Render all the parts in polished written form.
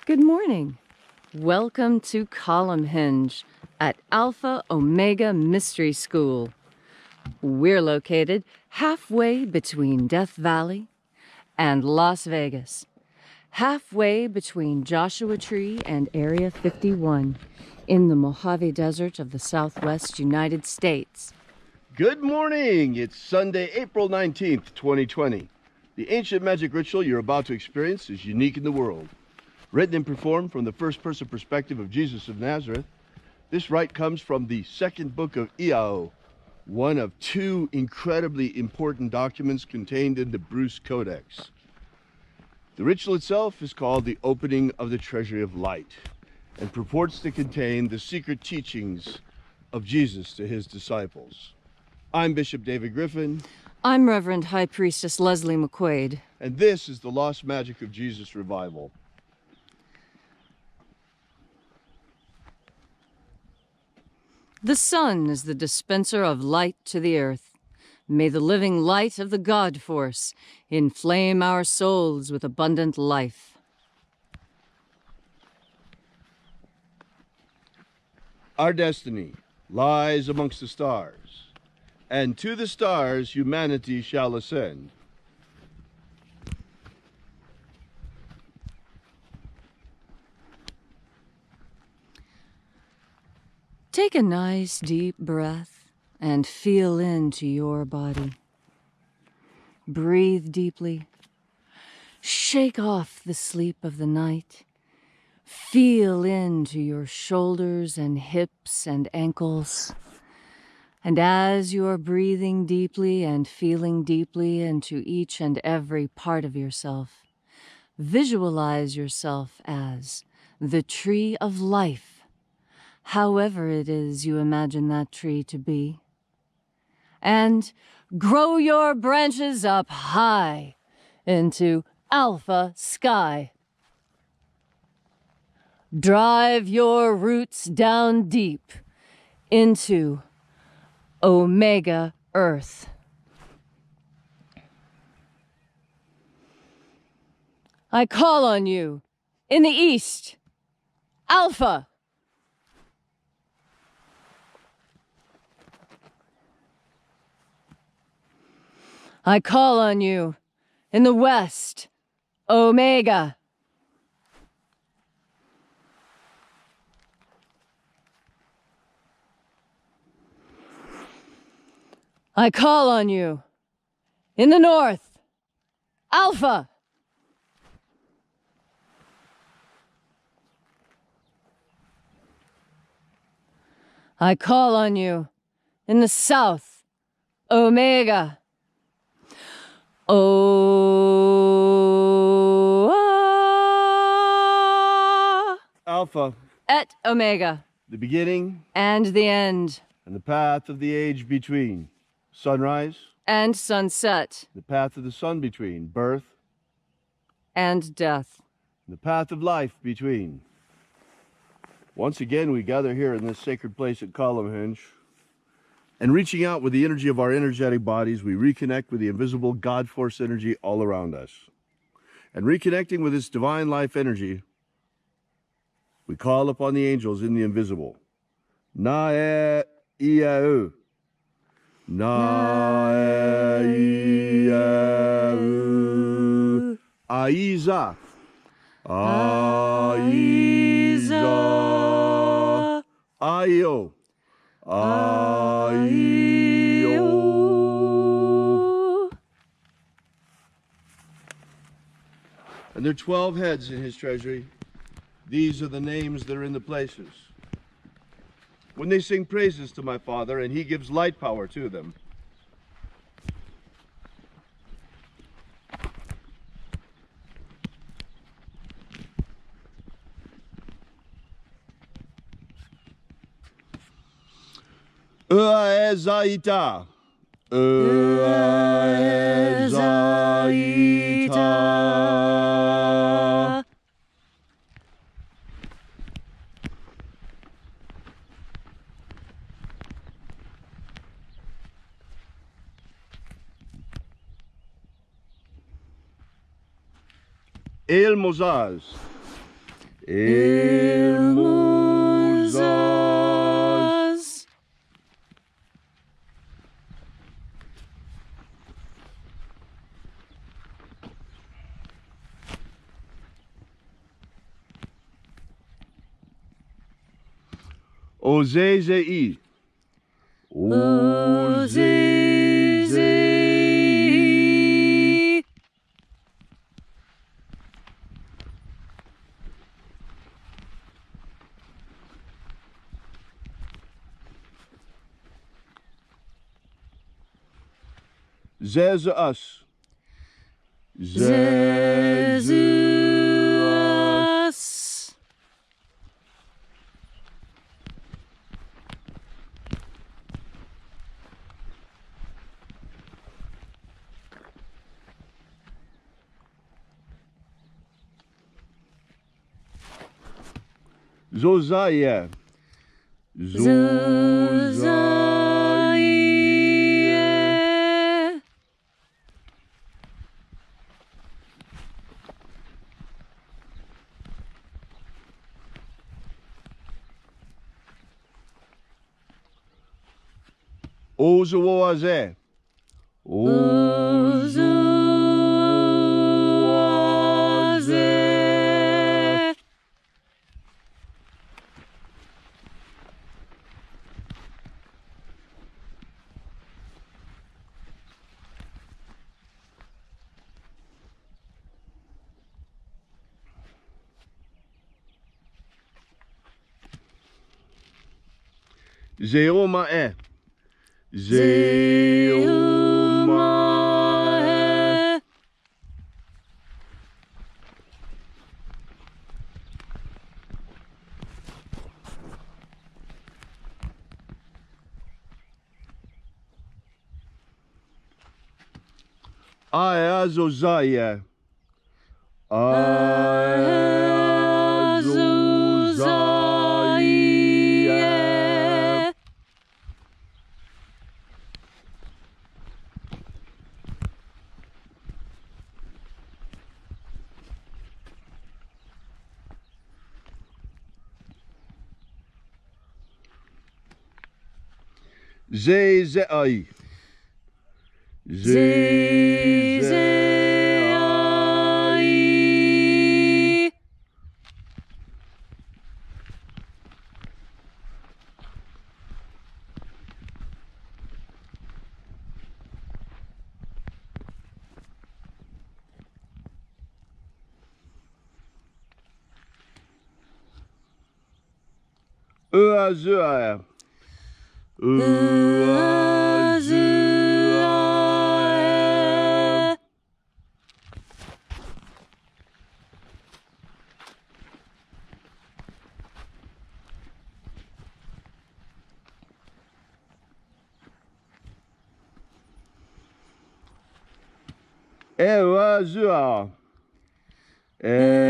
Good morning. Welcome to Column Hinge at Alpha Omega Mystery School. We're located halfway between Death Valley and Las Vegas, halfway between Joshua Tree and Area 51 in the Mojave Desert of the Southwest United States. Good morning. It's Sunday, April 19th, 2020. The ancient magic ritual you're about to experience is unique in the world. Written and performed from the first-person perspective of Jesus of Nazareth, this rite comes from the second book of Iao, one of two incredibly important documents contained in the Bruce Codex. The ritual itself is called the Opening of the Treasury of Light and purports to contain the secret teachings of Jesus to his disciples. I'm Bishop David Griffin. I'm Reverend High Priestess Leslie McQuaid. And this is the Lost Magic of Jesus Revival. The sun is the dispenser of light to the earth. May the living light of the God Force inflame our souls with abundant life. Our destiny lies amongst the stars, and to the stars humanity shall ascend. Take a nice deep breath and feel into your body. Breathe deeply. Shake off the sleep of the night. Feel into your shoulders and hips and ankles. And as you are breathing deeply and feeling deeply into each and every part of yourself, visualize yourself as the tree of life, however it is you imagine that tree to be. And grow your branches up high into alpha sky. Drive your roots down deep into Omega Earth. I call on you in the east, Alpha. I call on you in the west, Omega. I call on you in the north, Alpha. I call on you in the south, Omega. Alpha, et Omega, the beginning and the end, and the path of the age between. Sunrise and sunset, the path of the sun between. Birth and death, the path of life between. Once again, we gather here in this sacred place at Column Hinge. And reaching out with the energy of our energetic bodies, we reconnect with the invisible God Force energy all around us. And reconnecting with this divine life energy, we call upon the angels in the invisible. Na-e-ia-u. Na-e-ia-u. Aiza. Aiza. Aio. And there are 12 heads in his treasury. These are the names that are in the places. When they sing praises to my Father, and he gives light power to them. Ua-e-za-ita. Ua-e-za-ita. El Mozaz. hermosas. Ozezei. Ozezei. Zezus. Zezus. Zozaya. Zozaya. Ozoaze. Ozoaze. Zeomae. Zeomae. Ayazozaya. Ayazozaya. Zezei. Zezei. Uazua. Uazua. Uazua. Uazua.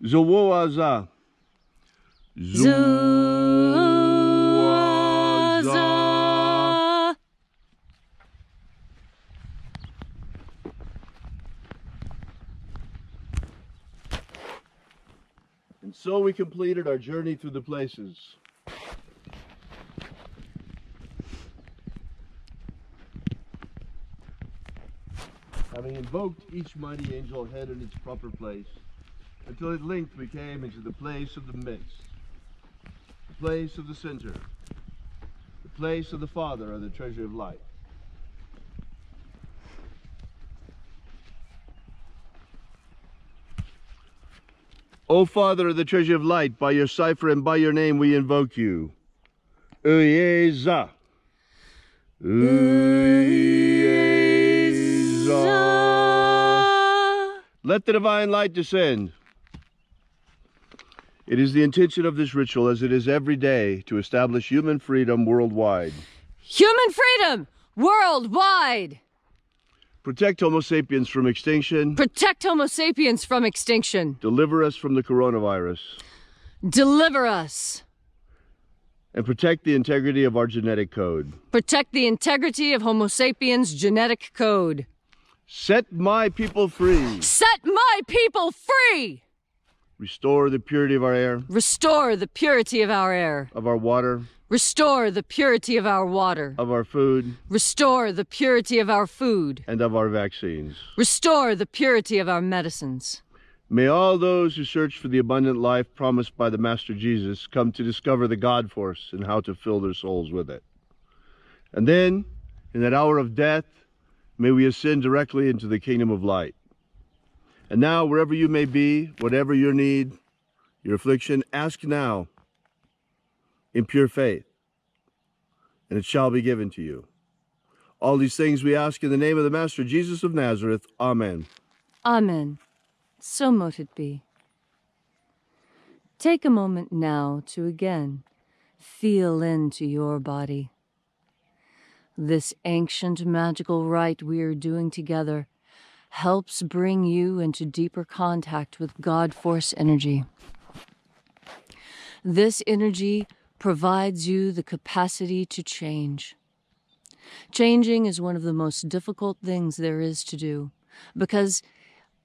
Zowoaza. Zoaza. And so we completed our journey through the places. Having invoked each mighty angel head in its proper place, until at length we came into the place of the midst, the place of the center, the place of the Father of the treasure of light. O Father of the treasure of light, by your cipher and by your name we invoke you. Uyeza. Uyeza. Let the divine light descend. It is the intention of this ritual, as it is every day, to establish human freedom worldwide. Human freedom worldwide! Protect Homo sapiens from extinction. Protect Homo sapiens from extinction. Deliver us from the coronavirus. Deliver us. And protect the integrity of our genetic code. Protect the integrity of Homo sapiens' genetic code. Set my people free. Set my people free! Restore the purity of our air. Restore the purity of our air. Of our water. Restore the purity of our water. Of our food. Restore the purity of our food. And of our vaccines. Restore the purity of our medicines. May all those who search for the abundant life promised by the Master Jesus come to discover the God force and how to fill their souls with it. And then, in that hour of death, may we ascend directly into the kingdom of light. And now, wherever you may be, whatever your need, your affliction, ask now in pure faith, and it shall be given to you. All these things we ask in the name of the Master Jesus of Nazareth. Amen. Amen. So mote it be. Take a moment now to again feel into your body. This ancient magical rite we are doing together helps bring you into deeper contact with God Force energy. This energy provides you the capacity to change. Changing is one of the most difficult things there is to do, because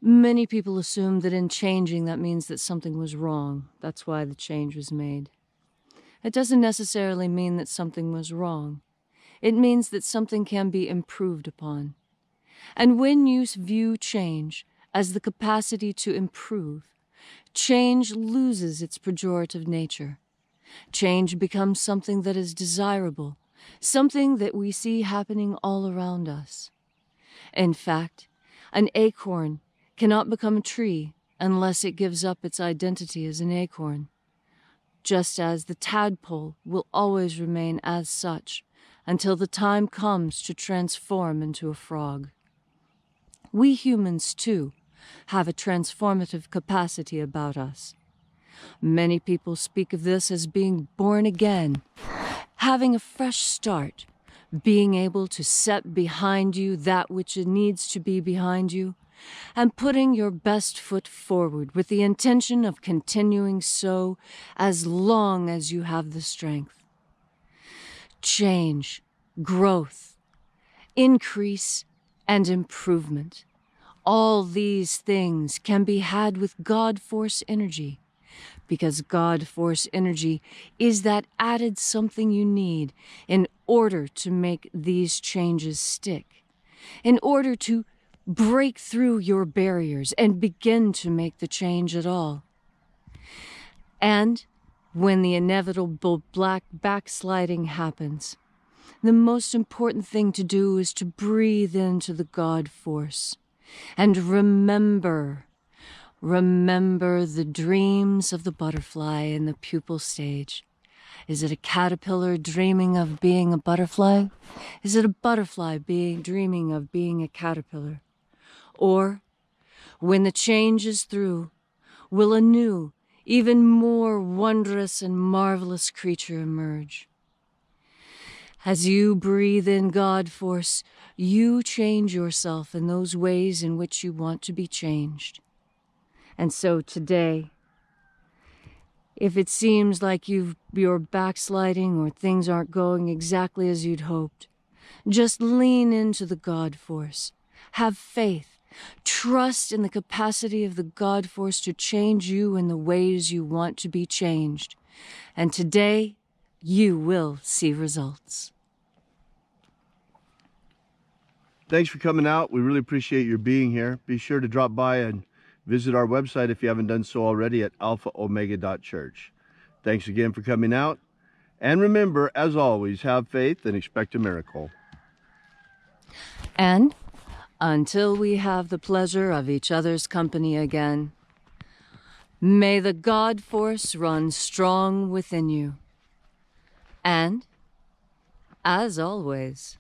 many people assume that in changing that means that something was wrong. That's why the change was made. It doesn't necessarily mean that something was wrong. It means that something can be improved upon. And when you view change as the capacity to improve, change loses its pejorative nature. Change becomes something that is desirable, something that we see happening all around us. In fact, an acorn cannot become a tree unless it gives up its identity as an acorn, just as the tadpole will always remain as such until the time comes to transform into a frog. We humans, too, have a transformative capacity about us. Many people speak of this as being born again, having a fresh start, being able to set behind you that which needs to be behind you, and putting your best foot forward with the intention of continuing so as long as you have the strength. Change, growth, increase, and improvement. All these things can be had with God Force energy, because God Force energy is that added something you need in order to make these changes stick, in order to break through your barriers and begin to make the change at all. And when the inevitable black backsliding happens, the most important thing to do is to breathe into the God Force and remember the dreams of the butterfly in the pupal stage. Is it a caterpillar dreaming of being a butterfly? Is it a butterfly dreaming of being a caterpillar? Or, when the change is through, will a new, even more wondrous and marvelous creature emerge? As you breathe in God Force, you change yourself in those ways in which you want to be changed. And so today, if it seems like you're backsliding or things aren't going exactly as you'd hoped, just lean into the God Force. Have faith. Trust in the capacity of the God Force to change you in the ways you want to be changed. And today, you will see results. Thanks for coming out. We really appreciate your being here. Be sure to drop by and visit our website if you haven't done so already at alphaomega.church. Thanks again for coming out. And remember, as always, have faith and expect a miracle. And until we have the pleasure of each other's company again, may the God Force run strong within you. And, as always,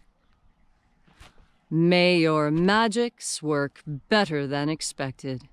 may your magics work better than expected.